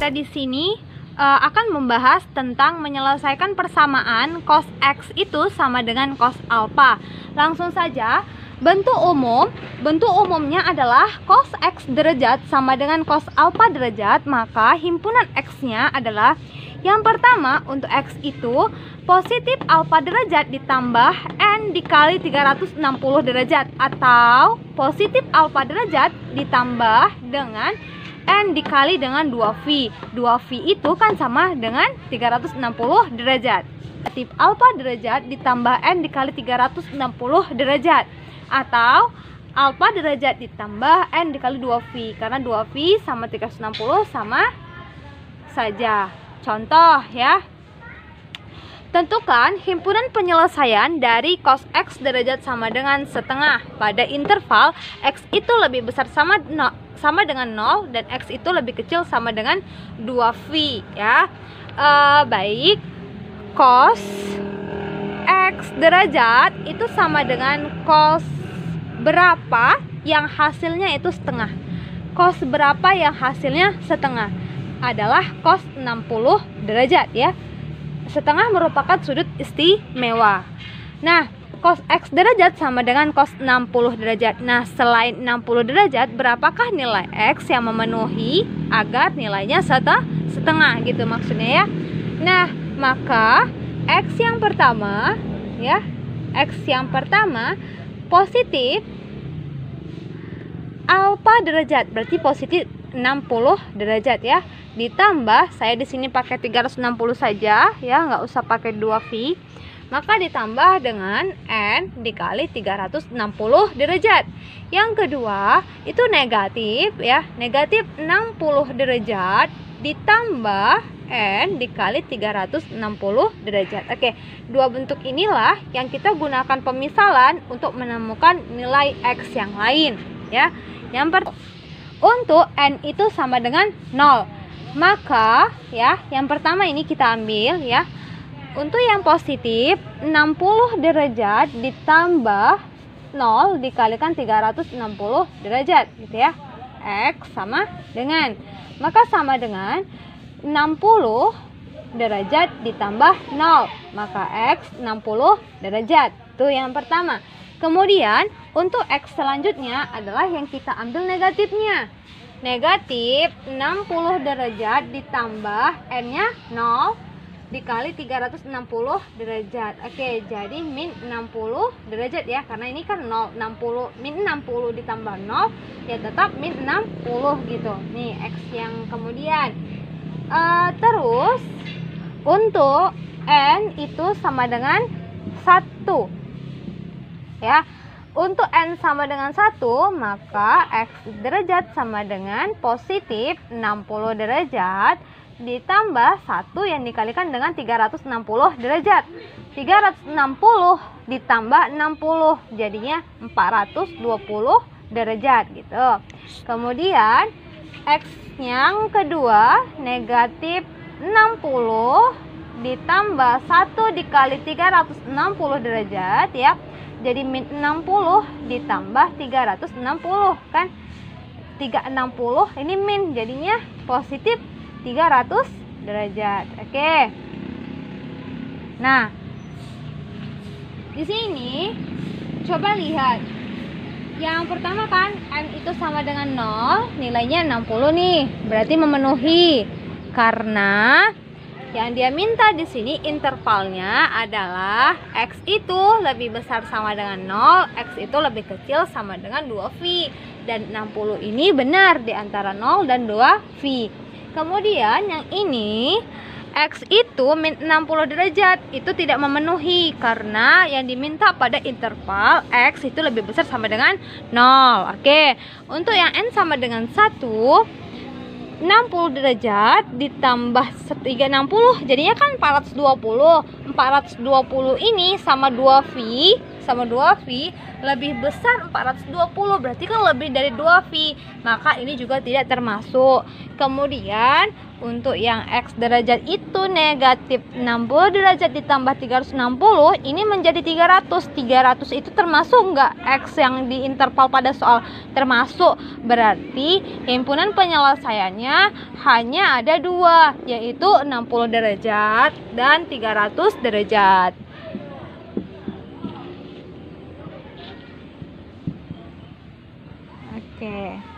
kita di sini akan membahas tentang menyelesaikan persamaan cos X itu sama dengan cos alpha. Langsung saja, bentuk umumnya adalah cos X derajat sama dengan cos alpha derajat, maka himpunan X-nya adalah yang pertama untuk X itu positif alpha derajat ditambah N dikali 360 derajat, atau positif alpha derajat ditambah dengan N dikali dengan 2V. 2V itu kan sama dengan 360 derajat. Positif alpha derajat ditambah N dikali 360 derajat, atau alpha derajat ditambah N dikali 2V, karena 2V sama 360 sama saja. Contoh ya, tentukan himpunan penyelesaian dari cos X derajat sama dengan setengah pada interval X itu lebih besar sama dengan 0 dan X itu lebih kecil sama dengan 2V ya. Baik, cos X derajat itu sama dengan cos berapa yang hasilnya itu setengah. Cos berapa yang hasilnya setengah adalah cos 60 derajat ya. Setengah merupakan sudut istimewa. Nah, cos X derajat sama dengan cos 60 derajat. Nah, selain 60 derajat, berapakah nilai X yang memenuhi agar nilainya setengah gitu maksudnya ya. Nah, maka X yang pertama ya, X yang pertama positif alpha derajat, berarti positif 60 derajat ya, ditambah, saya di sini pakai 360 saja ya, nggak usah pakai 2V, maka ditambah dengan N dikali 360 derajat. Yang kedua itu negatif ya, negatif 60 derajat ditambah N dikali 360 derajat. Oke, dua bentuk inilah yang kita gunakan pemisalan untuk menemukan nilai X yang lain ya. Yang pertama, untuk N itu sama dengan 0, maka ya, yang pertama ini kita ambil ya, untuk yang positif 60 derajat ditambah 0 dikalikan 360 derajat gitu ya. X sama dengan, maka sama dengan 60 derajat ditambah 0, maka X 60 derajat. Itu yang pertama. Kemudian untuk X selanjutnya adalah yang kita ambil negatifnya. Negatif 60 derajat ditambah N-nya 0 dikali 360 derajat. Oke, jadi min 60 derajat ya, karena ini kan 0, 60, min 60 ditambah 0 ya tetap min 60 gitu. Nih X yang kemudian. Terus untuk N itu sama dengan 1 ya. Untuk N sama dengan 1, maka X derajat sama dengan positif 60 derajat ditambah 1 yang dikalikan dengan 360 derajat. 360 ditambah 60 jadinya 420 derajat gitu. Kemudian X yang kedua negatif 60 ditambah 1 dikali 360 derajat ya. Jadi min 60 ditambah 360 kan 360, ini min jadinya positif 300 derajat. Oke. Nah, di sini coba lihat. Yang pertama kan N itu sama dengan 0, nilainya 60 nih. Berarti memenuhi karena yang dia minta di sini intervalnya adalah X itu lebih besar sama dengan 0, X itu lebih kecil sama dengan 2V. Dan 60 ini benar di antara 0 dan 2V. Kemudian yang ini X itu min 60 derajat, itu tidak memenuhi karena yang diminta pada interval X itu lebih besar sama dengan 0. Oke, untuk yang N sama dengan 1, 60 derajat ditambah 360 jadinya kan 420. 420 ini sama 2V sama 2V lebih besar 420, berarti kan lebih dari 2V, maka ini juga tidak termasuk. Kemudian untuk yang X derajat itu negatif 60 derajat ditambah 360, ini menjadi 300. 300 itu termasuk nggak X yang di interval pada soal? Termasuk. Berarti himpunan penyelesaiannya hanya ada dua, yaitu 60 derajat dan 300 derajat. Oke.